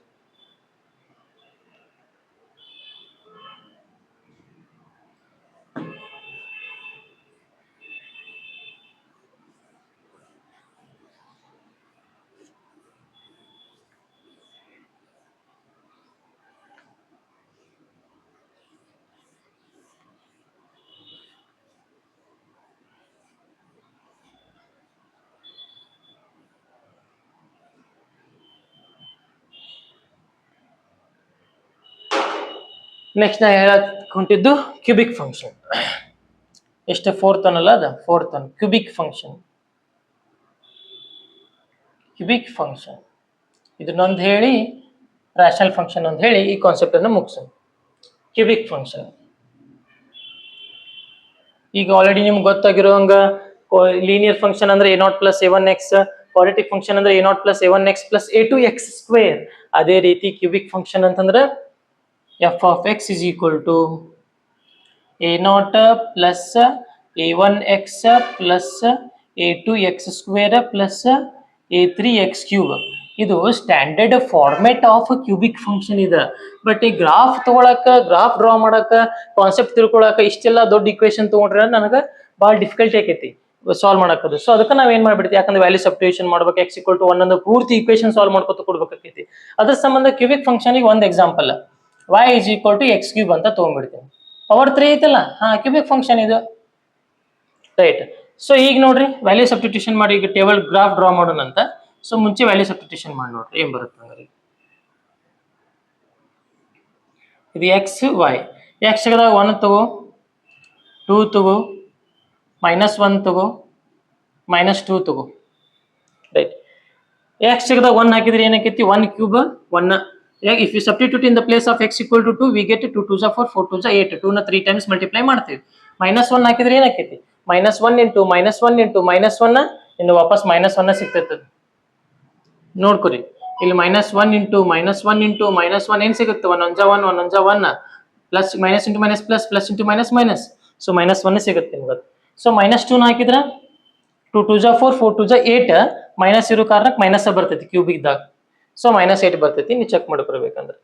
ನೆಕ್ಸ್ಟ್ ನಾ ಹೇಳಕ್ ಹೊಂಟಿದ್ದು ಕ್ಯೂಬಿಕ್ ಫಂಕ್ಷನ್. ಎಷ್ಟು? 4th ಅನ್ನಲ್ಲ, ಅದ 4th ಅನ್ ಕ್ಯೂಬಿಕ್ ಫಂಕ್ಷನ್. ಕ್ಯೂಬಿಕ್ ಫಂಕ್ಷನ್ ಇದನ್ನೊಂದು ಹೇಳಿ, ರ್ಯಾಷನಲ್ ಫಂಕ್ಷನ್ ಅಂತ ಹೇಳಿ ಈ ಕಾನ್ಸೆಪ್ಟ್ ಅನ್ನು ಮುಗಿಸೋಣ. ಕ್ಯೂಬಿಕ್ ಫಂಕ್ಷನ್ ಈಗ ಆಲ್ರೆಡಿ ನಿಮ್ಗೆ ಗೊತ್ತಾಗಿರೋಂಗ ಲೀನಿಯರ್ ಫಂಕ್ಷನ್ ಅಂದ್ರೆ a0 + a1x, ಕ್ವಾಡ್ರಾಟಿಕ್ ಫಂಕ್ಷನ್ ಅಂದ್ರೆ a0 + a1x + a2x². ಅದೇ ರೀತಿ ಕ್ಯೂಬಿಕ್ ಫಂಕ್ಷನ್ ಅಂತಂದ್ರೆ f of x is equal to a0 + a1x + a2x² + a3x³. ಇದು standard format of cubic function ಇದೆ. ಬಟ್ ಈ ಗ್ರಾಫ್ ತಗೊಳಕ, ಗ್ರಾಫ್ ಡ್ರಾ ಮಾಡಕ, ಕಾನ್ಸೆಪ್ಟ್ ತಿಳ್ಕೊಳಕ ಇಷ್ಟೆಲ್ಲ ದೊಡ್ಡ ಇಕ್ವೇಶನ್ ತಗೊಂಡ್ರೆ ನನಗೆ ಭಾಳ ಡಿಫಿಕಲ್ಟಿ ಆಕೈತಿ ಸಾಲ್ವ್ ಮಾಡಕ್ಕದು. ಸೊ ಅದಕ್ಕೆ ನಾವ್ ಏನ್ ಮಾಡ್ಬಿಡ್ತೀವಿ, ಯಾಕಂದ್ರೆ ವ್ಯಾಲ್ಯೂ ಸಬ್ಸ್ಟಿಟ್ಯೂಷನ್ ಮಾಡ್ಬೇಕು, x = 1 ಅನ್ನೋ ಪೂರ್ತಿ ಇಕ್ವೇಶನ್ ಸಾಲ್ವ್ ಮಾಡ್ಕೊತ ಕೊಡ್ಬೇಕಾಕೈತಿ. ಅದ್ರ ಸಂಬಂಧ ಕ್ಯೂಬಿಕ್ ಫಂಕ್ಷನ್ ಒಂದು ಎಕ್ಸಾಂಪಲ್ y = x³ ಅಂತ ತಗೊಂಡ್ಬಿಡ್ತೀನಿ. ಪವರ್ 3 ಐತಲ್ಲ, ಕ್ಯೂಬಿಕ್ ಫಂಕ್ಷನ್ ಇದು, ರೈಟ್. ಸೊ ಈಗ ನೋಡ್ರಿ, ವ್ಯಾಲ್ಯೂ ಸಬ್ಸ್ಟಿಟ್ಯೂಷನ್ ಮಾಡಿ ಈಗ ಟೇಬಲ್ ಗ್ರಾಫ್ ಡ್ರಾ ಮಾಡೋಣ ಅಂತ. ಸೊ ಮುಂಚೆ ವ್ಯಾಲ್ಯೂ ಸಬ್ಸ್ಟಿಟ್ಯೂಷನ್ ಮಾಡಿ ನೋಡ್ರಿ ಏನ್ ಬರುತ್ತೆ ಹಂಗಾರೆ. ಇದು x y, ಎಕ್ಸ್ ಸಿಗದಾಗ 1 ತಗೋ, 2 ತಗೋ, -1 ತಗೋ, -2 ತಗೋ. ರೈಟ್. ಎಕ್ಸ್ ಸಿಗದಾಗ 1 ಹಾಕಿದ್ರೆ ಏನಾಕೈತಿ? 1 cube 1. If you substitute in the place of x equal to 2 we get 2 2 4 4 2 8. 2 ನ 3 ಟೈಮ್ಸ್ ಮಲ್ಟಿಪ್ಲೈ ಮಾಡ್ತೀವಿ. -1 ಹಾಕಿದ್ರೆ ಏನಾಕೈತಿ? -1 ಇಂಟು -1 ಇಂಟು -1 ಇನ್ನು ವಾಪಸ್ -1 ಸಿಗ್ತೈತೆ. ನೋಡ್ಕೊರಿ ಇಲ್ಲಿ -1 ಇಂಟು -1 ಇಂಟು -1 ಏನ್ ಸಿಗುತ್ತೆ? 1 1 1 1 1 1 plus minus into minus plus plus into minus minus. So -1 ಸಿಗುತ್ತೆ ನಿಮ್ಗೆ. ಸೊ -2 ಹಾಕಿದ್ರೆ 2 2 4 4 2 8 ಮೈನಸ್ ಇರೋ ಕಾರಣಕ್ಕೆ ಮೈನಸ್ ಬರ್ತೈತಿ ಕ್ಯೂಬಿಕ್ದಾಗ. ಸೊ -8 ಬರ್ತೈತಿ. ನೀವು ಚೆಕ್ ಮಾಡ್ಕೊಳ್ಬೇಕಂದ್ರೆ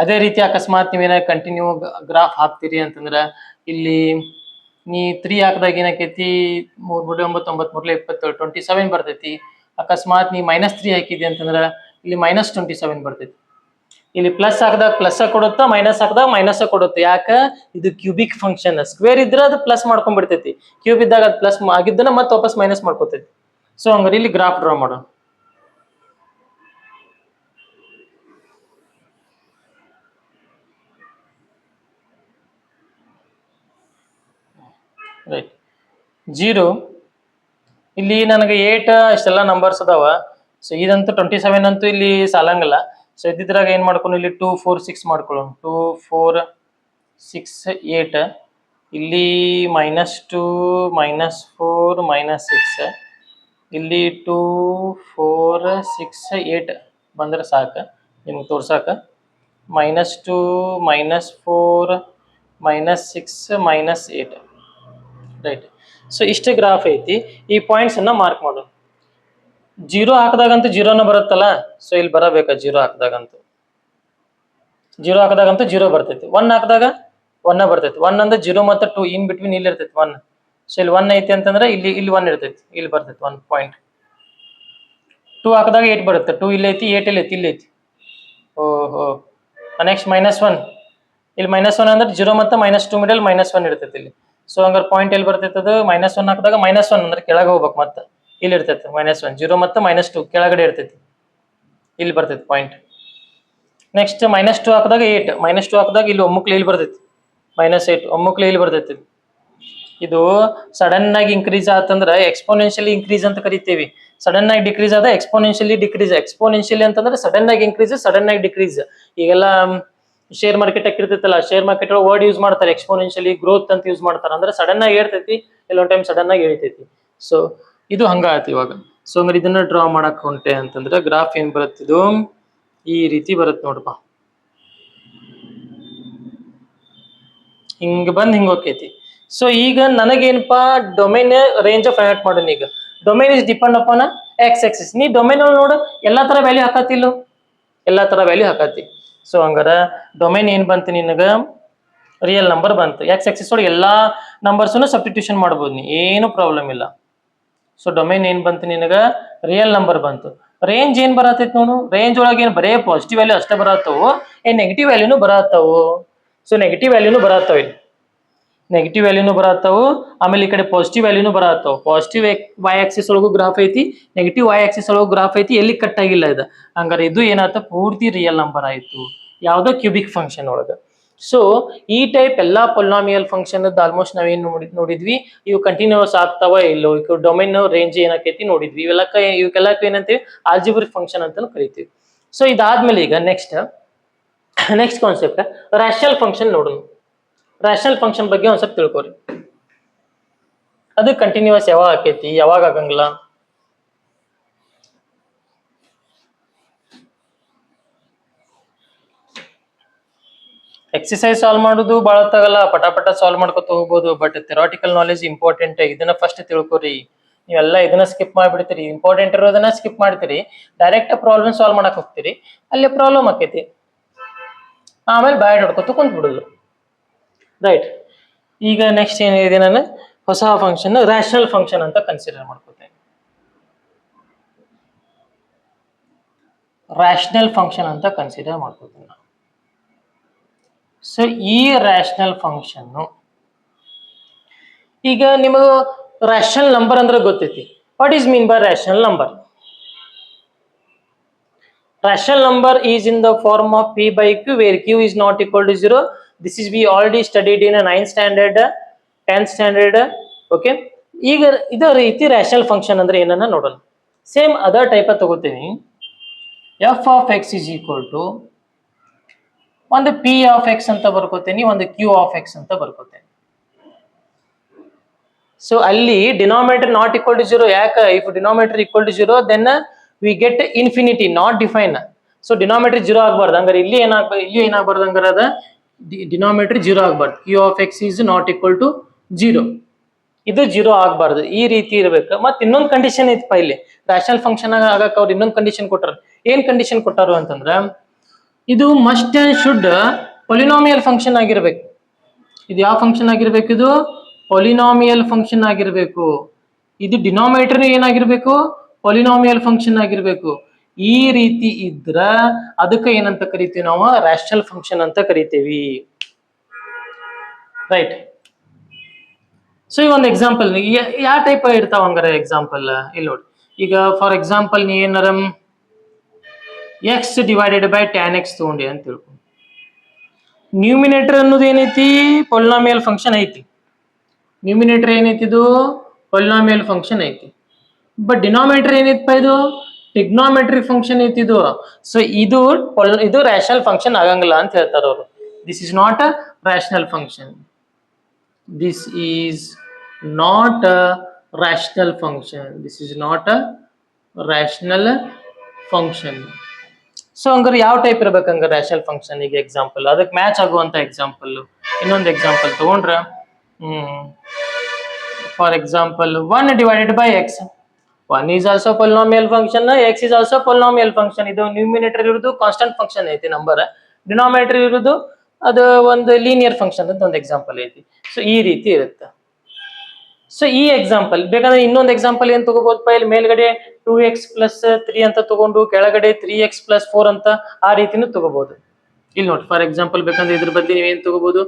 ಅದೇ ರೀತಿ ಅಕಸ್ಮಾತ್ ನೀವೇನ ಕಂಟಿನ್ಯೂ ಗ್ರಾಫ್ ಹಾಕ್ತೀರಿ ಅಂತಂದ್ರೆ ಇಲ್ಲಿ ನೀ 3 ಹಾಕಿದಾಗ ಏನಾಕೈತಿ? 3 9 9 3 27 27 ಬರ್ತೈತಿ. ಅಕಸ್ಮಾತ್ ನೀ -3 ಹಾಕಿದಿ ಅಂತಂದ್ರೆ ಇಲ್ಲಿ -27 ಬರ್ತೈತಿ. ಇಲ್ಲಿ ಪ್ಲಸ್ ಹಾಕಿದಾಗ ಪ್ಲಸ್ ಕೊಡುತ್ತಾ, ಮೈನಸ್ ಹಾಕಿದಾಗ ಮೈನಸ್ ಕೊಡುತ್ತೆ. ಯಾಕೆ? ಇದು ಕ್ಯೂಬಿಕ್ ಫಂಕ್ಷನ್. ಸ್ಕ್ವೇರ್ ಇದ್ರೆ ಅದು ಪ್ಲಸ್ ಮಾಡ್ಕೊಂಡ್ಬಿಡ್ತೈತಿ, ಕ್ಯೂಬ್ ಇದ್ದಾಗ ಅದು ಪ್ಲಸ್ ಆಗಿದ್ದನ್ನ ಮತ್ತೆ ವಾಪಸ್ ಮೈನಸ್ ಮಾಡ್ಕೋತೈತಿ. ಸೊ ಹಂಗಾರೆ ಇಲ್ಲಿ ಗ್ರಾಫ್ ಡ್ರಾ ಮಾಡೋಣ. ರೈಟ್. 0 ಇಲ್ಲಿ ನನಗೆ 8 ಇಷ್ಟೆಲ್ಲ ನಂಬರ್ಸ್ ಅದಾವ. ಸೊ ಇದಂತೂ 27 ಅಂತೂ ಇಲ್ಲಿ ಸಾಲಂಗಿಲ್ಲ. ಸೊ ಇದ್ದಿದ್ರಾಗ ಏನ್ ಮಾಡ್ಕೊಂಡು ಇಲ್ಲಿ 2 4 6 ಮಾಡ್ಕೊಳ್ಳೋಣ. 2 4 6 8 ಇಲ್ಲಿ -2 -4 -6 ಇಲ್ಲಿ 2 4 6 8 ಬಂದ್ರೆ ಸಾಕು ನಿಮ್ಗೆ ತೋರ್ಸಾಕ. -2 -4 -6 -8. ರೈಟ್. ಸೊ ಇಷ್ಟು ಗ್ರಾಫ್ ಐತಿ. ಈ ಪಾಯಿಂಟ್ಸ್ ಅನ್ನ ಮಾರ್ಕ್ ಮಾಡೋಣ. 0 ಹಾಕಿದಾಗಂತೂ 0ನ ಬರುತ್ತಲ್ಲ. ಸೊ ಇಲ್ಲಿ ಬರಬೇಕಾ? 0 ಹಾಕಿದಾಗಂತೂ 0 ಬರ್ತೈತಿ. 1 ಹಾಕಿದಾಗ 1 ಬರ್ತೈತಿ. 1 ಅಂದ್ರೆ 0 ಮತ್ತು 2 ಇನ್ ಬಿಟ್ವೀನ್ ಇಲ್ಲಿ ಇರ್ತೈತಿ 1. ಸೊ ಇಲ್ಲಿ 1 ಐತಿ ಅಂತಂದ್ರೆ ಇಲ್ಲಿ 1 ಇರ್ತೈತಿ, ಇಲ್ಲಿ ಬರ್ತೈತಿ 1 ಪಾಯಿಂಟ್. 2 ಹಾಕಿದಾಗ 8 ಬರುತ್ತೆ. 2 ಇಲ್ಲಿ ಐತಿ, 8 ಇಲ್ಲಿ ಐತಿ, ಇಲ್ಲಿ ಐತಿ. ಓಹೋ. ನೆಕ್ಸ್ಟ್ -1 ಇಲ್ಲಿ -1 ಅಂದ್ರೆ 0 ಮತ್ತು -2 ಮಿಡಲ್ -1 ಇರ್ತೈತಿ ಇಲ್ಲಿ. ಸೊ ಹಂಗಾರೆ ಪಾಯಿಂಟ್ ಎಲ್ಲಿ ಬರ್ತೈತೆ? ಅದು -1 ಹಾಕಿದಾಗ -1 ಅಂದ್ರೆ ಕೆಳಗೆ ಹೋಗ್ಬೇಕು. ಮತ್ತೆ ಇಲ್ಲಿ ಇರ್ತೈತೆ -1. 0 ಮತ್ತು -2 ಕೆಳಗಡೆ ಇರ್ತೈತಿ, ಇಲ್ಲಿ ಬರ್ತೈತಿ ಪಾಯಿಂಟ್. ನೆಕ್ಸ್ಟ್ -2 ಹಾಕಿದಾಗ 8. -2 ಹಾಕಿದಾಗ ಇಲ್ಲಿ ಒಮ್ಮುಕ್ಲಿ ಇಲ್ಲಿ ಬರ್ತೈತಿ -8, ಒಮ್ಮುಕ್ಲಿ ಇಲ್ಲಿ ಬರ್ತೈತಿ. ಇದು ಸಡನ್ ಆಗಿ ಇನ್ಕ್ರೀಸ್ ಆತಂದ್ರೆ ಎಕ್ಸ್ಪೋನೆನ್ಷಿಯಲಿ ಇನ್ಕ್ರೀಸ್ ಅಂತ ಕರಿತೀವಿ. ಸಡನ್ ಆಗಿ ಡಿಕ್ರೀಸ್ ಆದ ಎಕ್ಸ್ಪೋನೆನ್ಷಿಯಲಿ ಡಿಕ್ರೀಸ್. ಎಕ್ಸ್ಪೋನೆನ್ಷಿಯಲಿ ಅಂತಂದ್ರೆ ಸಡನ್ ಆಗಿ ಇನ್ಕ್ರೀಸ್, ಸಡನ್ ಆಗಿ ಡಿಕ್ರೀಸ್. ಈಗೆಲ್ಲ ಶೇರ್ ಮಾರ್ಕೆಟ್ ಇರ್ತೈತಲ್ಲ, ಶೇರ್ ಮಾರ್ಕೆಟ್ ವರ್ಡ್ ಯೂಸ್ ಮಾಡ್ತಾರೆ, ಎಕ್ಸ್ಪೋನೆನ್ಷಿಯಲಿ ಗ್ರೋತ್ ಅಂತ ಯೂಸ್ ಮಾಡ್ತಾರೆ. ಅಂದ್ರೆ ಸಡನ್ ಆಗಿ ಏರ್ತೈತಿ, ಕೆಲವೊಂದು ಟೈಮ್ ಸಡನ್ ಆಗಿ ಇಳಿತೈತಿ. ಸೊ ಇದು ಹಂಗ ಆಯ್ತು ಇವಾಗ. ಸೊ ಹಂಗಾರೆ ಇದನ್ನ ಡ್ರಾ ಮಾಡಕ್ ಹೊಂಟೆ ಅಂತಂದ್ರೆ ಗ್ರಾಫ್ ಏನ್ ಬರುತ್ತಿದು? ಈ ರೀತಿ ಬರುತ್ತೆ ನೋಡಪ್ಪ. ಹಿಂಗ ಬಂದ್ ಹಿಂಗ ಹೋಗ್ತೈತಿ. ಸೊ ಈಗ ನನಗೇನಪ್ಪಾ? Domain range of find out ಮಾಡೋಣ. ಈಗ domain is depend upon x axis. ನೀ ಡೊಮೈನ್ ನೋಡು, ಎಲ್ಲಾ ತರ ವ್ಯಾಲ್ಯೂ ಹಾಕತ್ತಿಲ್ಲ, ಎಲ್ಲಾ ತರ ವ್ಯಾಲ್ಯೂ ಹಾಕತಿ. ಸೊ ಹಂಗಾರ ಡೊಮೈನ್ ಏನ್ ಬಂತು ನಿನಗ? ರಿಯಲ್ ನಂಬರ್ ಬಂತು. ಎಕ್ಸ್ ಆಕ್ಸಿಸ್ ಒಳಗೆ ಎಲ್ಲಾ ನಂಬರ್ಸ್ನು ಸಬ್ಸ್ಟಿಟ್ಯೂಷನ್ ಮಾಡ್ಬೋದು, ನೀ ಏನು ಪ್ರಾಬ್ಲಮ್ ಇಲ್ಲ. ಸೊ ಡೊಮೈನ್ ಏನ್ ಬಂತು ನಿನಗ? ರಿಯಲ್ ನಂಬರ್ ಬಂತು. ರೇಂಜ್ ಏನ್ ಬರತೈತಿ ನೋಡು. ರೇಂಜ್ ಒಳಗೆ ಏನ್ ಬರೇ ಪಾಸಿಟಿವ್ ವ್ಯಾಲ್ಯೂ ಅಷ್ಟೇ ಬರತ್ತವು, ಏನ್ ನೆಗೆಟಿವ್ ವ್ಯಾಲ್ಯೂನು ಬರತ್ತವು. ಸೊ ನೆಗೆಟಿವ್ ವ್ಯಾಲ್ಯೂನು ಬರತ್ತವ, ಇಲ್ಲಿ ನೆಗೆಟಿವ್ ವ್ಯಾಲ್ಯೂನು ಬರತ್ತವು, ಆಮೇಲೆ ಈ ಕಡೆ ಪಾಸಿಟಿವ್ ವ್ಯಾಲ್ಯೂನು ಬರತ್ತವು. ಪಾಸಿಟಿವ್ ವೈ ಆಕ್ಸಿಸ್ ಒಳಗೂ ಗ್ರಾಫ್ ಐತಿ, ನೆಗೆಟಿವ್ ವೈ ಆಕ್ಸಿಸ್ ಒಳಗೂ ಗ್ರಾಫ್ ಐತಿ, ಎಲ್ಲಿ ಕಟ್ ಆಗಿಲ್ಲ ಇದು. ಹಂಗಾರೆ ಇದು ಏನಾಯ್ತು? ಪೂರ್ತಿ ರಿಯಲ್ ನಂಬರ್ ಆಯ್ತು, ಯಾವ್ದೋ ಕ್ಯೂಬಿಕ್ ಫಂಕ್ಷನ್ ಒಳಗ. ಸೊ ಈ ಟೈಪ್ ಎಲ್ಲಾ ಪೊಲಿನಾಮಿಯಲ್ ಫಂಕ್ಷನ್ ಆಲ್ಮೋಸ್ಟ್ ನಾವೇನ್ ನೋಡಿದ್ವಿ. ಇವು ಕಂಟಿನ್ಯೂಸ್ ಆಗ್ತಾವ ಇಲ್ಲೋ, ಡೊಮೈನ್ ರೇಂಜ್ ಏನಕೈತಿ ನೋಡಿದ್ವಿ. ಇವಕ್ಕೆಲ್ಲಕ್ಕೂ ಏನಂತೀವಿ? ಆಲ್ಜಿಬ್ರಿಕ್ ಫಂಕ್ಷನ್ ಅಂತಾನು ಕರಿತೀವಿ. ಸೊ ಇದಾದ್ಮೇಲೆ ಈಗ ನೆಕ್ಸ್ಟ್ ಕಾನ್ಸೆಪ್ಟ್ ರ್ಯಾಷನಲ್ ಫಂಕ್ಷನ್ ನೋಡೋಣ. ರ್ಯಾಷನಲ್ ಫಂಕ್ಷನ್ ಬಗ್ಗೆ ಒಂದ್ಸಲ ತಿಳ್ಕೊರಿ. ಅದು ಕಂಟಿನ್ಯೂಸ್ ಯಾವಾಗ ಆಕೈತಿ, ಯಾವಾಗ ಆಗಂಗಿಲ್ಲ? ಎಕ್ಸಸೈಸ್ ಸಾಲ್ವ್ ಮಾಡೋದು ಭಾಳ ಹೊತ್ತಾಗಲ್ಲ, ಪಟಾಪಟ ಸಾಲ್ವ್ ಮಾಡ್ಕೊತ ಹೋಗ್ಬೋದು. But theoretical knowledge important. ಇದನ್ನ ಫಸ್ಟ್ ತಿಳ್ಕೊರಿ. ನೀವೆಲ್ಲ ಇದನ್ನ ಸ್ಕಿಪ್ ಮಾಡಿಬಿಡ್ತೀರಿ, ಇಂಪಾರ್ಟೆಂಟ್ ಇರೋದನ್ನ ಸ್ಕಿಪ್ ಮಾಡ್ತೀರಿ, ಡೈರೆಕ್ಟ್ ಪ್ರಾಬ್ಲಮ್ ಸಾಲ್ವ್ ಮಾಡಕ್ ಹೋಗ್ತೀರಿ, ಅಲ್ಲಿ ಪ್ರಾಬ್ಲಮ್ ಆಕೈತಿ. ಆಮೇಲೆ ಬ್ಯಾಡ್ ಹೊಡ್ಕೊತ ಕುಂತ್ಬಿಡುದು. ರೈಟ್. ಈಗ ನೆಕ್ಸ್ಟ್ ಏನಿದೆ, ನಾನು ಹೊಸ ಫಂಕ್ಷನ್ ರ್ಯಾಷನಲ್ ಫಂಕ್ಷನ್ ಅಂತ ಕನ್ಸಿಡರ್ ಮಾಡ್ಕೋತೇನೆ. ರ್ಯಾಷನಲ್ ಫಂಕ್ಷನ್ ಅಂತ ಕನ್ಸಿಡರ್ ಮಾಡ್ಕೋತೇನೆ. ಸೊ ಈ ರ್ಯಾಷನಲ್ ಫಂಕ್ಷನ್ ಈಗ ನಿಮಗೆ ರ್ಯಾಷನಲ್ ನಂಬರ್ ಅಂದ್ರೆ ಗೊತ್ತೈತಿ. What is mean by rational number? Rational number is in the form of p by q, where q is not equal to 0. This is we already studied in 9th standard 10th standard. Okay, ಈಗ ಇದೇ ರೀತಿ rational function ಅಂದ್ರೆ ಏನನ್ನ ನೋಡೋಣ. Same other type ತಗೋತೀನಿ. F of x is equal to ಒಂದು p of x ಅಂತ ಬರ್ಕೋತೀನಿ, ಒಂದು ಕ್ಯೂ ಆಫ್ ಎಕ್ಸ್ ಅಂತ ಬರ್ಕೋತೀನಿ. ಸೊ ಅಲ್ಲಿ ಡಿನಾಮಿನೇಟರ್ ನಾಟ್ ಈಕ್ವಲ್ ಟು 0. ಯಾಕೆ? If denominator equal to 0 then we get infinity, not define. So denominator 0 ಆಗಬಾರ್ದು. ಹಂಗಾರೆ ಇಲ್ಲಿ ಏನಾಗಬಾರ್ದು ಹಂಗಾರೆ ಅದ ಡಿನಾಮಿನೇಟರ್ 0 ಆಗಬಾರ್ದು. Q of x is not equal to 0, ಇದು 0 ಆಗಬಾರ್ದು. ಈ ರೀತಿ ಇರ್ಬೇಕು. ಮತ್ತೆ ಇನ್ನೊಂದು ಕಂಡೀಷನ್ ಐತಪ್ಪ ಇಲ್ಲಿ ರ್ಯಾಷನಲ್ ಫಂಕ್ಷನ್ ಆಗಕ್ಕೆ ಅವ್ರು ಇನ್ನೊಂದು ಕಂಡೀಷನ್ ಕೊಟ್ಟಾರ. ಏನ್ ಕಂಡೀಷನ್ ಕೊಟ್ಟಾರು ಅಂತಂದ್ರ, ಇದು must and should polynomial function ಆಗಿರ್ಬೇಕು. ಇದು ಯಾವ ಫಂಕ್ಷನ್ ಆಗಿರ್ಬೇಕು? ಇದು ಪೊಲಿನಾಮಿಯಲ್ ಫಂಕ್ಷನ್ ಆಗಿರ್ಬೇಕು. ಇದು ಡಿನಾಮಿನೇಟರ್ ಏನಾಗಿರ್ಬೇಕು? ಪೊಲಿನಾಮಿಯಲ್ ಫಂಕ್ಷನ್ ಆಗಿರ್ಬೇಕು. ಈ ರೀತಿ ಇದ್ರ ಅದಕ್ಕೆ ಏನಂತ ಕರಿತೀವಿ ನಾವು? ರ್ಯಾಷನಲ್ ಫಂಕ್ಷನ್ ಅಂತ ಕರಿತೀವಿ. ರೈಟ್. ಸೊ ಈಗ ಒಂದು ಎಕ್ಸಾಂಪಲ್ ಯಾವ ಟೈಪ್ ಇರ್ತಾವ ಹಂಗಾರೆ ಎಕ್ಸಾಂಪಲ್ ಇಲ್ಲಿ ನೋಡಿ. ಈಗ ಫಾರ್ ಎಕ್ಸಾಂಪಲ್ ನೀ ಏನಾರ X divided by tan X ತಗೊಂಡಿ ಅಂತ ತಿಳ್ಕೊ. ನ್ಯೂಮಿನೇಟರ್ ಅನ್ನೋದು ಏನೈತಿ? ಪೊಲಿನಾಮಿಯಲ್ ಫಂಕ್ಷನ್ ಐತಿ. ನ್ಯೂಮಿನೇಟರ್ ಏನೈತಿ? ಇದು ಪೊಲಿನಾಮಿಯಲ್ ಫಂಕ್ಷನ್ ಐತಿ. ಬಟ್ ಡಿನಾಮಿನೇಟರ್ ಏನೈತಪ್ಪ? ಇದು ಟ್ರಿಗ್ನೋಮೆಟ್ರಿಕ್ ಫಂಕ್ಷನ್ ಐತಿ ಇದು. ಸೊ ಇದು ರ್ಯಾಷನಲ್ ಫಂಕ್ಷನ್ ಆಗಂಗಿಲ್ಲ ಅಂತ ಹೇಳ್ತಾರ ಅವರು. This is not a rational function. This is not a rational function. This is not a rational function. So ಹಂಗಾರೆ ಯಾವ ಟೈಪ್ ಇರ್ಬೇಕು ಹಂಗಾರೆ ರ್ಯಾಷನಲ್ ಫಂಕ್ಷನ್? ಈಗ ಎಕ್ಸಾಂಪಲ್ ಅದಕ್ಕೆ ಮ್ಯಾಚ್ ಆಗುವಂತ ಎಕ್ಸಾಂಪಲ್ ಇನ್ನೊಂದು ಎಕ್ಸಾಂಪಲ್ ತಗೊಂಡ್ರ, for example 1 divided by X. 1 is also polynomial function, x is also polynomial function. ಇದು ನ್ಯೂಮಿನೇಟರ್ ಇರೋದು ಕಾನ್ಸ್ಟೆಂಟ್ ಫಂಕ್ಷನ್ ಐತಿ ನಂಬರ್, ಡಿನಾಮಿನೇಟರ್ ಇರೋದು ಅದು ಒಂದು ಲೀನಿಯರ್ ಫಂಕ್ಷನ್ ಅಂತ ಒಂದು ಎಕ್ಸಾಂಪಲ್ ಐತಿ. ಸೊ ಈ ರೀತಿ ಇರುತ್ತೆ. ಸೊ ಈ ಎಕ್ಸಾಂಪಲ್ ಬೇಕಾದ್ರೆ ಇನ್ನೊಂದು ಎಕ್ಸಾಂಪಲ್ ಏನ್ ತಗೋಬಹುದಪ್ಪ? ಇಲ್ಲಿ ಮೇಲ್ಗಡೆ 2x + 3 ಅಂತ ತಗೊಂಡು ಕೆಳಗಡೆ 3x + 4 ಅಂತ ಆ ರೀತಿನೂ ತಗೋಬಹುದು. ಇಲ್ಲಿ ನೋಡಿ ಫಾರ್ ಎಕ್ಸಾಂಪಲ್ ಬೇಕಂದ್ರೆ ಇದ್ರ ಬದಲಿ ನೀವೇನ್ ತಗೋಬಹುದು?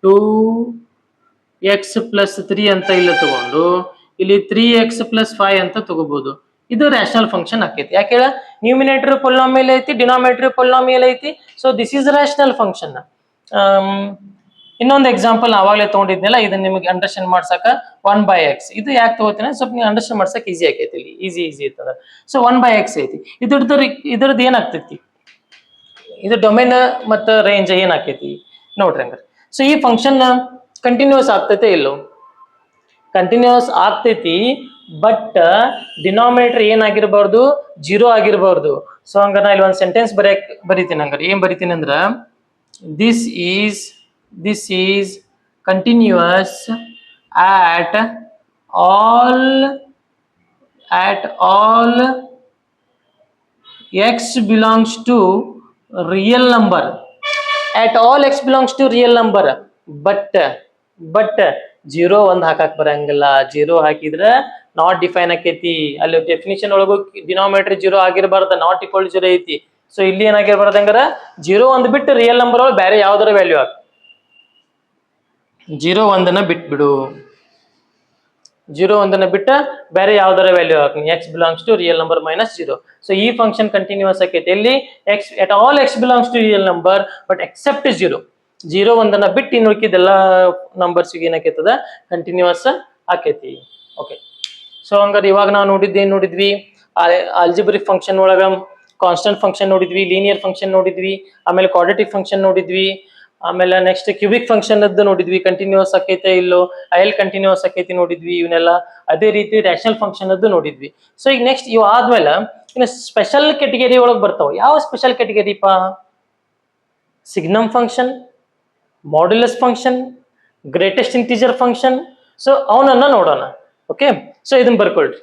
2x + 3 ಅಂತ ಇಲ್ಲ ತಗೊಂಡು ಇಲ್ಲಿ 3x + 5 ಅಂತ ತಗೋಬಹುದು. ಇದು ರ್ಯಾಷನಲ್ ಫಂಕ್ಷನ್ ಆಕೈತಿ. ಯಾಕೆ ಹೇಳ? ನ್ಯೂಮಿನೇಟರ್ ಪೊಲಿನಾಮಿಯಲ್ ಐತಿ, ಡಿನಾಮಿನೇಟರ್ ಪೊಲಿನಾಮಿಯಲ್ ಐತಿ. So this is rational function. ಇನ್ನೊಂದು ಎಕ್ಸಾಂಪಲ್ ಅವಾಗಲೇ ತಗೊಂಡಿದ್ನಲ್ಲ, ಇದನ್ನ ನಿಮಗೆ ಅಂಡರ್ಸ್ಟ್ಯಾಂಡ್ ಮಾಡ್ಸಕ 1/x. ಇದು ಯಾಕೆ ತಗೋತೀನಿ? ಸ್ವಲ್ಪ ನೀವು ಅಂಡರ್ಸ್ಟ್ಯಾಂಡ್ ಮಾಡ್ಸಕ್ ಈಸಿ ಆಕೈತಿ. ಇಲ್ಲಿ ಈಸಿ ಇರ್ತದ. ಸೊ 1/x ಐತಿ. ಇದ್ರದ್ದು ಏನಾಗ್ತೈತಿ? ಇದು ಡೊಮೇನ್ ಮತ್ತು ರೇಂಜ್ ಏನಾಕೈತಿ ನೋಡ್ರಿ ಹಂಗಾರೆ. ಸೊ ಈ ಫಂಕ್ಷನ್ ಕಂಟಿನ್ಯೂಸ್ ಆಗ್ತೈತೆ ಇಲ್ಲೋ? ಕಂಟಿನ್ಯೂಸ್ ಆಗ್ತೈತಿ. ಬಟ್ ಡಿನಾಮಿನೇಟರ್ ಏನಾಗಿರ್ಬಾರ್ದು? 0 ಆಗಿರ್ಬಾರ್ದು. ಸೊ ಹಂಗ ನಾ ಇಲ್ಲಿ ಒಂದು ಸೆಂಟೆನ್ಸ್ ಬರೀತೀನಿ. ಹಂಗಾರೆ ಏನ್ ಬರೀತೀನಿ ಅಂದ್ರ, this is continuous at all x belongs to real number. At all x belongs to real number. but 0 ಒಂದು ಹಾಕಕ್ ಬರಂಗಿಲ್ಲ. 0 ಹಾಕಿದ್ರೆ ನಾಟ್ ಡಿಫೈನ್ ಆಕೈತಿ. ಅಲ್ಲಿ ಡೆಫಿನಿಷನ್ ಒಳಗೂ ಡಿನಾಮಿನೇಟರ್ 0 ಆಗಿರಬಾರ್ದ, ನಾಟ್ ಈಕ್ವಲ್ 0 ಐತಿ. ಸೊ ಇಲ್ಲಿ ಏನಾಗಿರ್ಬಾರ್ದು ಹಂಗಾರ? 0 ಒಂದು ಬಿಟ್ಟು ರಿಯಲ್ ನಂಬರ್ ಒಳಗೆ ಬೇರೆ ಯಾವ್ದಾರ ವ್ಯಾಲ್ಯೂ ಹಾಕ. 0 ಒಂದನ್ನ ಬಿಟ್ಬಿಡು. 0 ಒಂದನ್ನ ಬಿಟ್ಟ ಬೇರೆ ಯಾವ್ದಾರ value hockey. x belongs to real number -0. So ಈ ಫಂಕ್ಷನ್ ಕಂಟಿನ್ಯೂಸ್ ಆಕೈತಿ. ಎಲ್ಲಿ? at all x belongs to real number but except 0. 0 ಒಂದನ್ನ ಬಿಟ್ಟು ಇನ್ನು ಉಳಿಕಿದೆಲ್ಲ ನಂಬರ್ಸ್ ಏನಾಕೈತದ? ಕಂಟಿನ್ಯೂಸ್ ಆಕೈತಿ. ಓಕೆ. ಸೊ ಹಂಗಾರೆ ಇವಾಗ ನಾವು ನೋಡಿದ್ವಿ ಆಲ್ಜಿಬ್ರಿಕ್ ಫಂಕ್ಷನ್ ಒಳಗ ಕಾನ್ಸ್ಟೆಂಟ್ ಫಂಕ್ಷನ್ ನೋಡಿದ್ವಿ, ಲೀನಿಯರ್ ಫಂಕ್ಷನ್ ನೋಡಿದ್ವಿ, ಆಮೇಲೆ ಕ್ವಾಡ್ರಾಟಿಕ್ ಫಂಕ್ಷನ್ ನೋಡಿದ್ವಿ, ಆಮೇಲೆ ನೆಕ್ಸ್ಟ್ ಕ್ಯೂಬಿಕ್ ಫಂಕ್ಷನ್ ಅದ್ದು ನೋಡಿದ್ವಿ. ಕಂಟಿನ್ಯೂಸ್ ಆಕೈತೆ ಇಲ್ಲೋ, ಐಲ್ ಕಂಟಿನ್ಯೂಸ್ ಆಕೈತಿ ನೋಡಿದ್ವಿ. ಇವನ್ನೆಲ್ಲ ಅದೇ ರೀತಿ ರ್ಯಾಷನಲ್ ಫಂಕ್ಷನ್ ಅದ್ದು ನೋಡಿದ್ವಿ. ಸೊ ಈಗ ನೆಕ್ಸ್ಟ್ ಇವು ಆದ್ಮೇಲೆ ಇನ್ನು ಸ್ಪೆಷಲ್ ಕೆಟಗರಿ ಒಳಗೆ ಬರ್ತಾವ. ಯಾವ ಸ್ಪೆಷಲ್ ಕೆಟಗರಿಪಾ? Signum function, modulus function, greatest integer function. So ಅವನನ್ನ ನೋಡೋಣ. ಓಕೆ. ಸೊ ಇದನ್ನ ಬರ್ಕೊಳ್ರಿ.